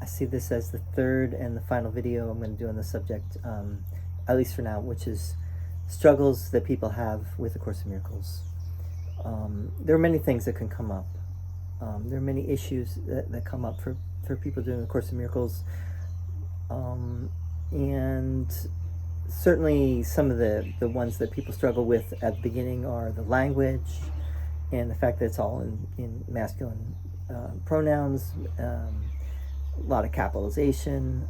I see this as the third and the final video I'm going to do on the subject, at least for now, which is struggles that people have with A Course in Miracles. There are many things that can come up. There are many issues that come up for people doing A Course in Miracles. And certainly some of the ones that people struggle with at the beginning are the language and the fact that it's all in masculine pronouns, a lot of capitalization,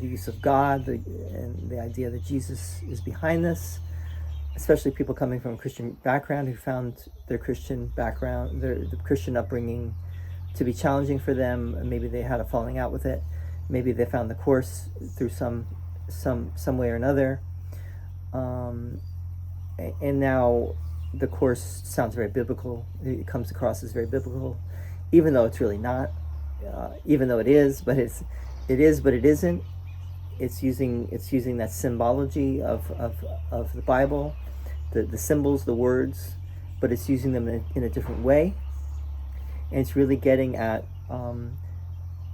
the use of God, and the idea that Jesus is behind this, especially people coming from a Christian background who found their Christian background, the Christian upbringing to be challenging for them. Maybe they had a falling out with it. Maybe they found the Course through some way or another. And now the Course sounds very biblical. It comes across as very biblical, even though it's really not. Even though it is, but it isn't. It's using that symbology of the Bible, the symbols, the words, but it's using them in a different way. And it's really getting at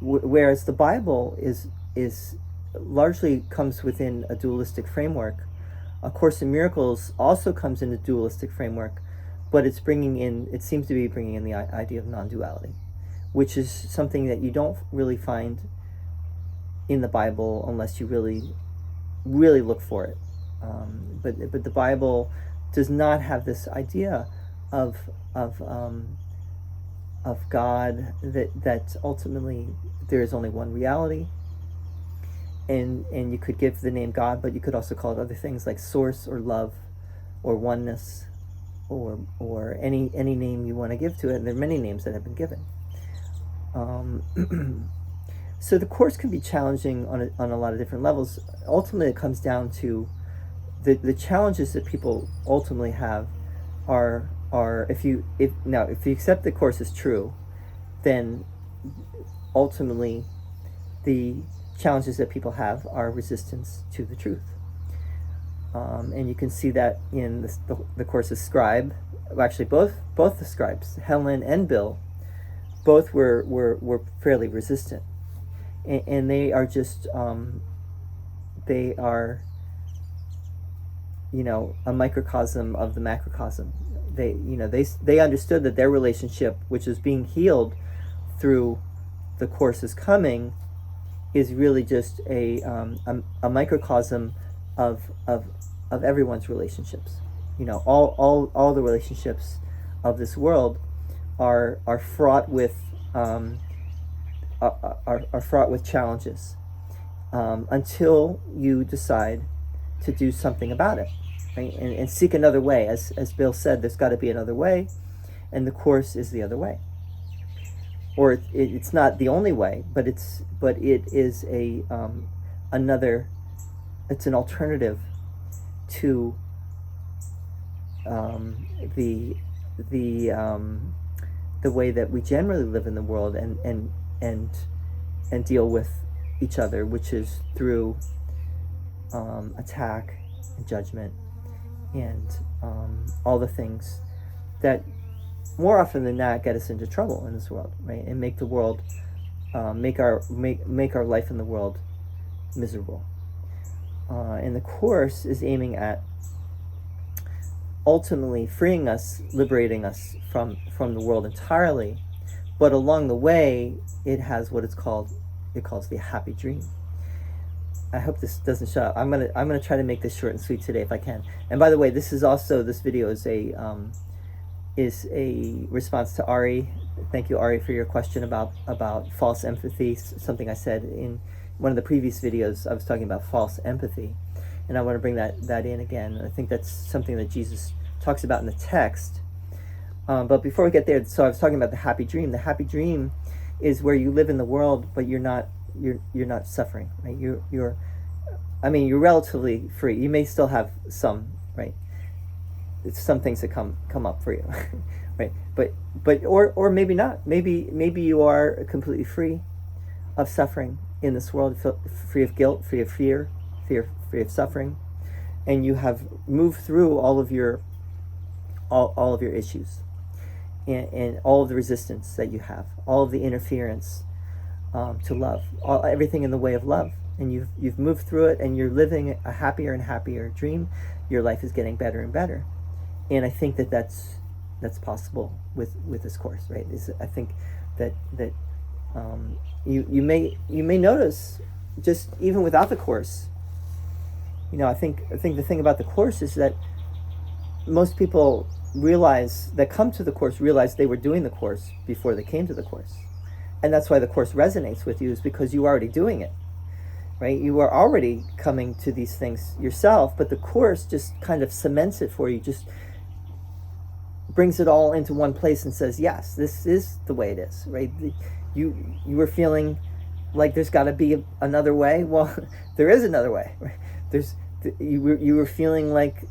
whereas the Bible is largely comes within a dualistic framework. A Course in Miracles also comes in a dualistic framework, but it seems to be bringing in the idea of non-duality, which is something that you don't really find in the Bible unless you really, really look for it. But the Bible does not have this idea of God, that ultimately there is only one reality, and you could give the name God, but you could also call it other things like source or love or oneness or any name you want to give to it. And there are many names that have been given. So the Course can be challenging on a lot of different levels. Ultimately, it comes down to the challenges that people ultimately have are if you accept the Course is true, then ultimately the challenges that people have are resistance to the truth. And you can see that in the Course's scribe. Actually, both the scribes, Helen and Bill, both were fairly resistant, and they are just they are a microcosm of the macrocosm. They understood that their relationship, which is being healed through the Course's coming, is really just a microcosm of everyone's relationships. All the relationships of this world are fraught with challenges until you decide to do something about it, right? And seek another way. As Bill said, there's got to be another way, and the Course is the other way. Or it's not the only way, but it is another. It's an alternative to the way that we generally live in the world and deal with each other, which is through attack and judgment and all the things that more often than not get us into trouble in this world, right? And make the world make our life in the world miserable. And the Course is aiming at ultimately freeing us, liberating us from the world entirely, but along the way it has what it calls the happy dream. I hope this doesn't shut up. I'm gonna try to make this short and sweet today if I can. And by the way, this video is a response to Ari. Thank you, Ari, for your question about false empathy. Something I said in one of the previous videos. I was talking about false empathy, and I want to bring that in again. I think that's something that Jesus talks about in the text. But before we get there, so I was talking about the happy dream. The happy dream is where you live in the world, but you're not suffering, right? You're relatively free. You may still have some, right? Some things that come up for you, right? But or maybe not. Maybe you are completely free of suffering in this world, free of guilt, free of fear, free of suffering, and you have moved through all of your issues, and all of the resistance that you have, all of the interference to love, everything in the way of love, and you've moved through it, and you're living a happier and happier dream. Your life is getting better and better, and I think that's possible with this course, right? I think that you may notice, just even without the course. I think the thing about the course is that most people that come to the course realize they were doing the course before they came to the course. And that's why the course resonates with you, is because you are already doing it, right? You are already coming to these things yourself, but the course just kind of cements it for you, just brings it all into one place and says, yes, this is the way it is, right? You were feeling like there's got to be another way. Well, there is another way, right? You were feeling like,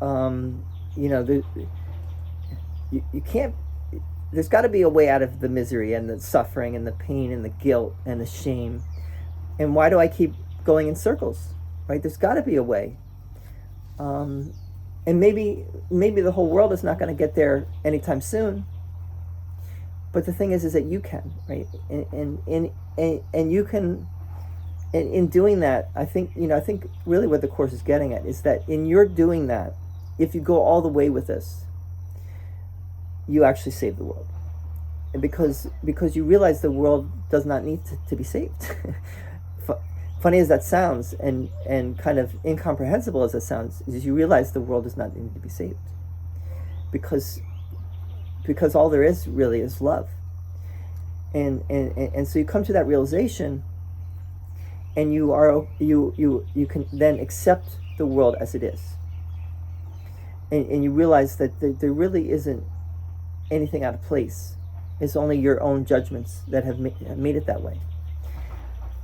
you can't, there's got to be a way out of the misery and the suffering and the pain and the guilt and the shame. And why do I keep going in circles, right? There's got to be a way. And maybe the whole world is not going to get there anytime soon. But the thing is that you can, right? And you can, in doing that, I think really what the course is getting at is that in your doing that, if you go all the way with this, you actually save the world. And because you realize the world does not need to be saved. Funny as that sounds, and kind of incomprehensible as that sounds, is you realize the world does not need to be saved. Because all there is really is love. And so you come to that realization, and you can then accept the world as it is. And you realize that there really isn't anything out of place. It's only your own judgments that have made it that way.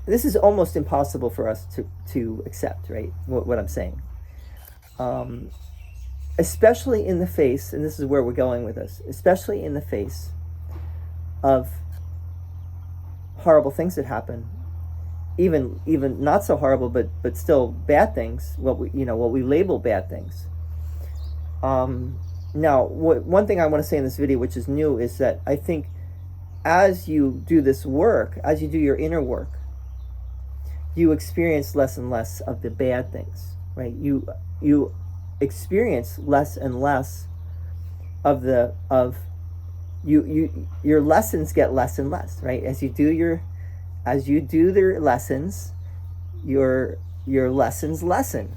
This is almost impossible for us to accept, right? What I'm saying. Especially in the face, and this is where we're going with this, especially in the face of horrible things that happen, even not so horrible, but still bad things, what we label bad things. Now, one thing I want to say in this video, which is new, is that I think as you do this work, as you do your inner work, you experience less and less of the bad things, right? You experience less and less of your lessons get less and less, right? As you do their lessons, your lessons lessen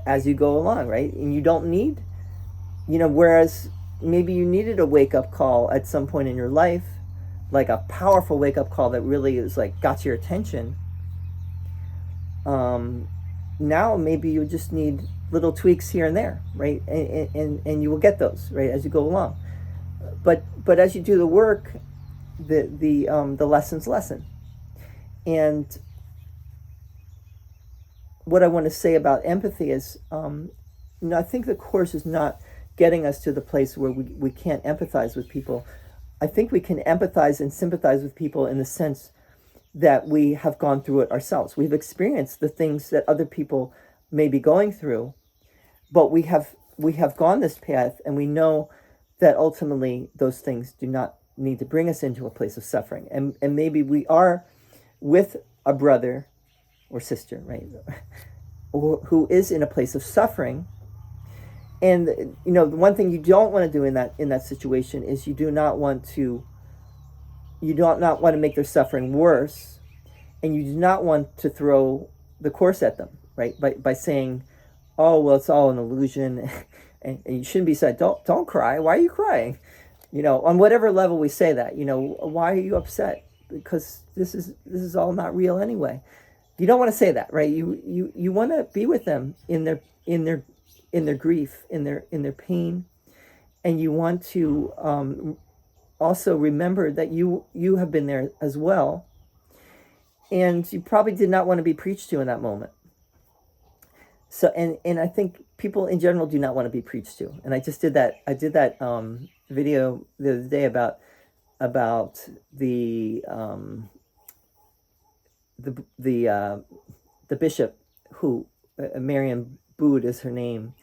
as you go along, right? And you don't need, whereas maybe you needed a wake-up call at some point in your life, like a powerful wake-up call that really is like got your attention. Now maybe you just need little tweaks here and there, right? And you will get those, right, as you go along. But as you do the work, the lessons lessen. And what I want to say about empathy is, I think the Course is not getting us to the place where we can't empathize with people. I think we can empathize and sympathize with people in the sense that we have gone through it ourselves. We've experienced the things that other people may be going through, but we have gone this path, and we know that ultimately those things do not need to bring us into a place of suffering. And maybe we are with a brother or sister, right, who is in a place of suffering. And the one thing you don't want to do in that situation is you do not want to make their suffering worse, and you do not want to throw the Course at them, right? By saying, oh, well, it's all an illusion, and you shouldn't be sad. Don't cry. Why are you crying? On whatever level we say that, why are you upset? Because this is all not real anyway. You don't want to say that, right? You want to be with them in their grief, in their pain, and you want to also remember that you have been there as well, and you probably did not want to be preached to in that moment. So and I think people in general do not want to be preached to. And I just did that. I did that video the other day about the bishop who Marian Bood is her name,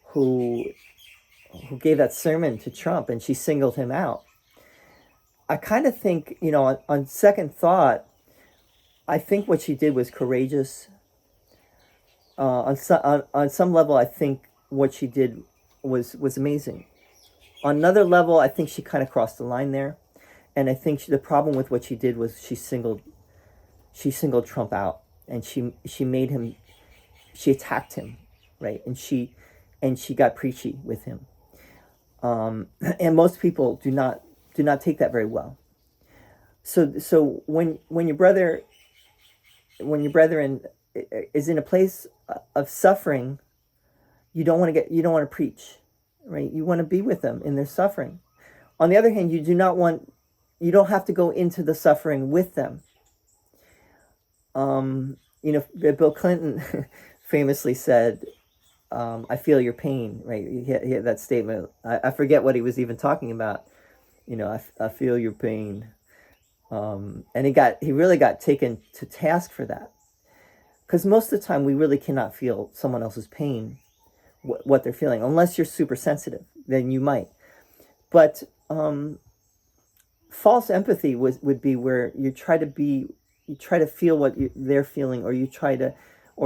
who gave that sermon to Trump, and she singled him out. I kind of think, on second thought, I think what she did was courageous. On some level, I think what she did was amazing. On another level, I think she kind of crossed the line there, and I think the problem with what she did was she singled Trump out, and she made him, she attacked him, right, and she got preachy with him, and most people do not take that very well. So when your brethren is in a place of suffering, you don't want to preach, right? You want to be with them in their suffering. On the other hand, you don't have to go into the suffering with them. Bill Clinton famously said, "I feel your pain," right? He had that statement. I forget what he was even talking about. I feel your pain. And he really got taken to task for that. Because most of the time we really cannot feel someone else's pain, what they're feeling, unless you're super sensitive, then you might. But false empathy would be where you try to feel what they're feeling, or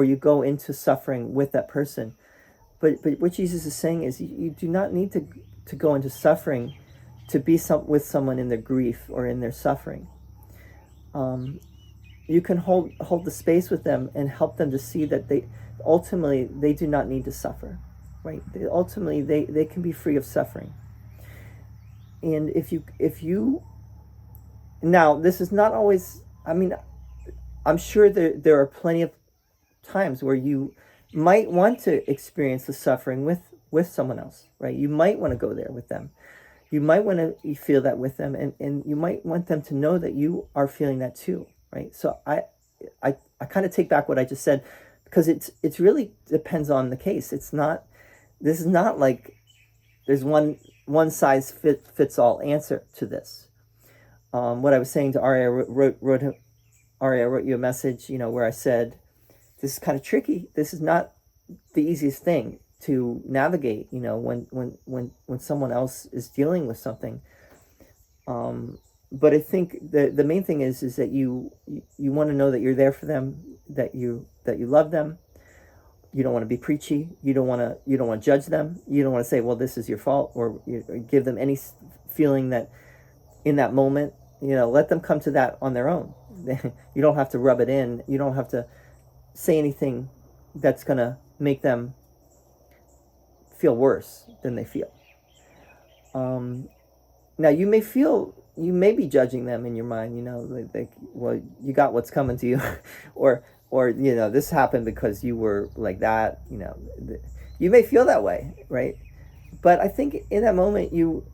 you go into suffering with that person. But what Jesus is saying is you do not need to go into suffering to be with someone in their grief or in their suffering. You can hold the space with them and help them to see that they do not need to suffer, right? They can be free of suffering. And if you now, this is not always, I'm sure there are plenty of times where you might want to experience the suffering with someone else, right? You might want to go there with them. You might want to feel that with them, and you might want them to know that you are feeling that too, right? So I kind of take back what I just said, because it's really depends on the case. This is not like there's one size fits all answer to this. What I was saying to Ari, I wrote you a message, where I said, this is kind of tricky. This is not the easiest thing to navigate, when someone else is dealing with something. But I think the main thing is that you want to know that you're there for them, that you love them. You don't want to be preachy. You don't want to judge them. You don't want to say, well, this is your fault, or give them any feeling that in that moment, let them come to that on their own. You don't have to rub it in. You don't have to say anything that's going to make them feel worse than they feel. Now you may be judging them in your mind, like, well, you got what's coming to you, or this happened because you were like that, you may feel that way, right? But I think in that moment you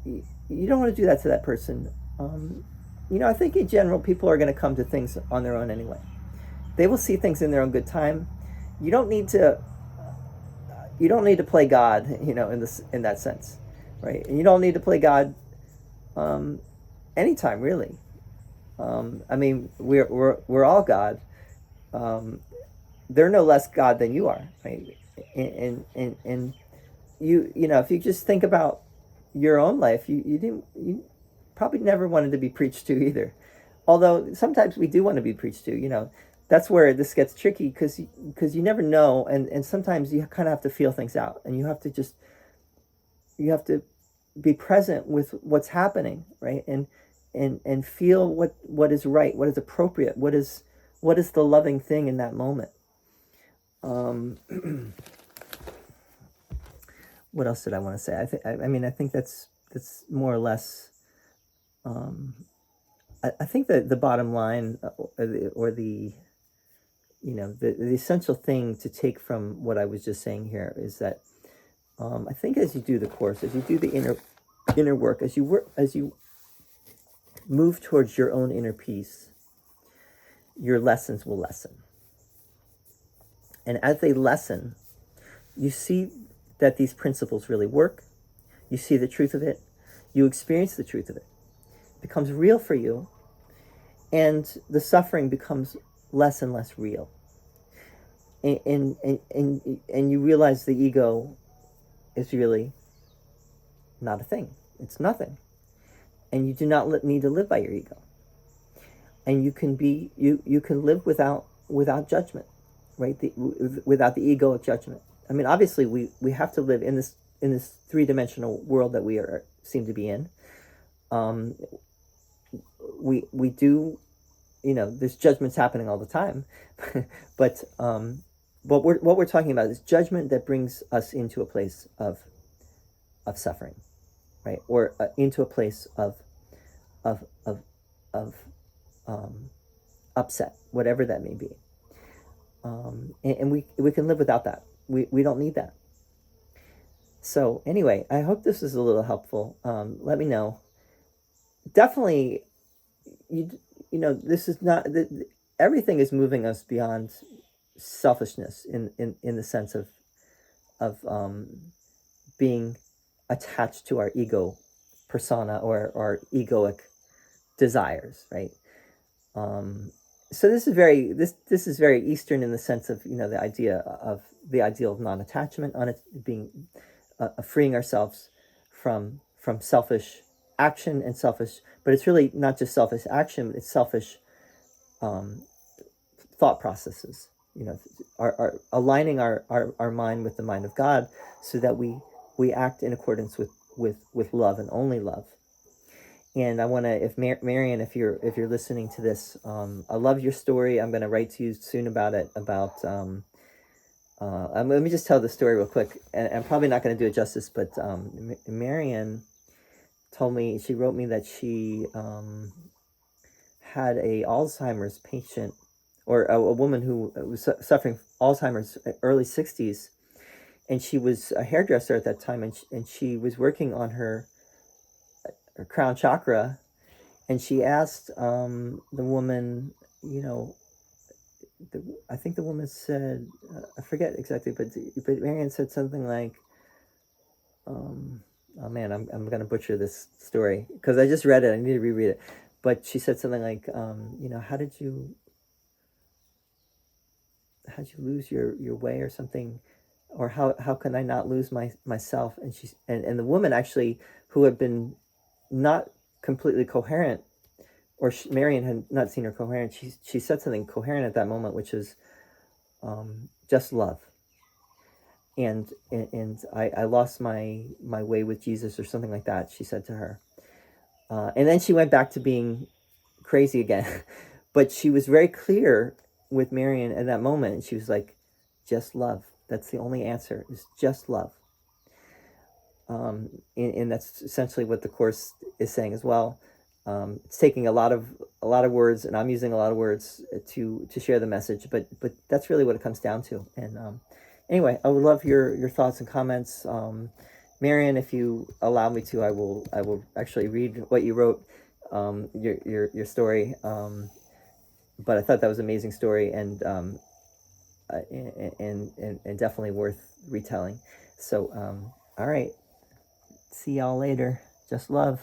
don't want to do that to that person. I think in general people are going to come to things on their own anyway. They will see things in their own good time. You don't need to play God, in that sense, right? And you don't need to play God anytime, really. We're all God. They're no less God than you are, right? And if you just think about your own life, you probably never wanted to be preached to either. Although sometimes we do want to be preached to, That's where this gets tricky, because you never know, and sometimes you kind of have to feel things out, and you have to be present with what's happening, right? And feel what is right, what is appropriate, what is the loving thing in that moment. What else did I want to say? I think that's more or less. I think that the bottom line, or the the essential thing to take from what I was just saying here is that I think as you do the course, as you do the inner work, as you move towards your own inner peace, your lessons will lessen. And as they lessen, you see that these principles really work. You see the truth of it. You experience the truth of it. It becomes real for you, and the suffering becomes less and less real. And you realize the ego is really not a thing. It's nothing. and you do not need to live by your ego, and you can be you can live without judgment, right? Without the egoic judgment. I mean, obviously, we have to live in this three-dimensional world that we seem to be in. We do, there's judgments happening all the time, but what we're talking about is judgment that brings us into a place of suffering, right? Or into a place of of of of upset, whatever that may be. And we can live without that. We don't need that. So anyway, I hope this is a little helpful. Let me know. Definitely, this is not everything is moving us beyond selfishness in the sense of being attached to our ego persona or our egoic desires, right? So this is very Eastern in the sense of the ideal of non-attachment, on it being freeing ourselves from selfish action and selfish, but it's really not just selfish action; it's selfish thought processes. Our aligning our mind with the mind of God, so that we act in accordance with love and only love. And I want to, if Marian, if you're listening to this, I love your story. I'm going to write to you soon about it. Let me just tell the story real quick, and I'm probably not going to do it justice. But Marian wrote me that she had a Alzheimer's patient, or a woman who was suffering Alzheimer's early 60s, and she was a hairdresser at that time, and she was working on her crown chakra, and she asked the woman, I think the woman said, I forget exactly, but Marian said something like, oh man, I'm going to butcher this story because I just read it. I need to reread it. But she said something like, how did you lose your way or something? Or how can I not lose myself? And and the woman actually, who had been not completely coherent, or Marian had not seen her coherent, she said something coherent at that moment, which is just love. And I lost my way with Jesus, or something like that, she said to her. And then she went back to being crazy again. But she was very clear with Marian at that moment. She was like, just love. That's the only answer, is just love. And that's essentially what the Course is saying as well. It's taking a lot of words, and I'm using a lot of words to share the message, but that's really what it comes down to. And anyway, I would love your thoughts and comments. Marian, if you allow me to, I will actually read what you wrote, your story. But I thought that was an amazing story, and definitely worth retelling. So all right, see y'all later. Just love.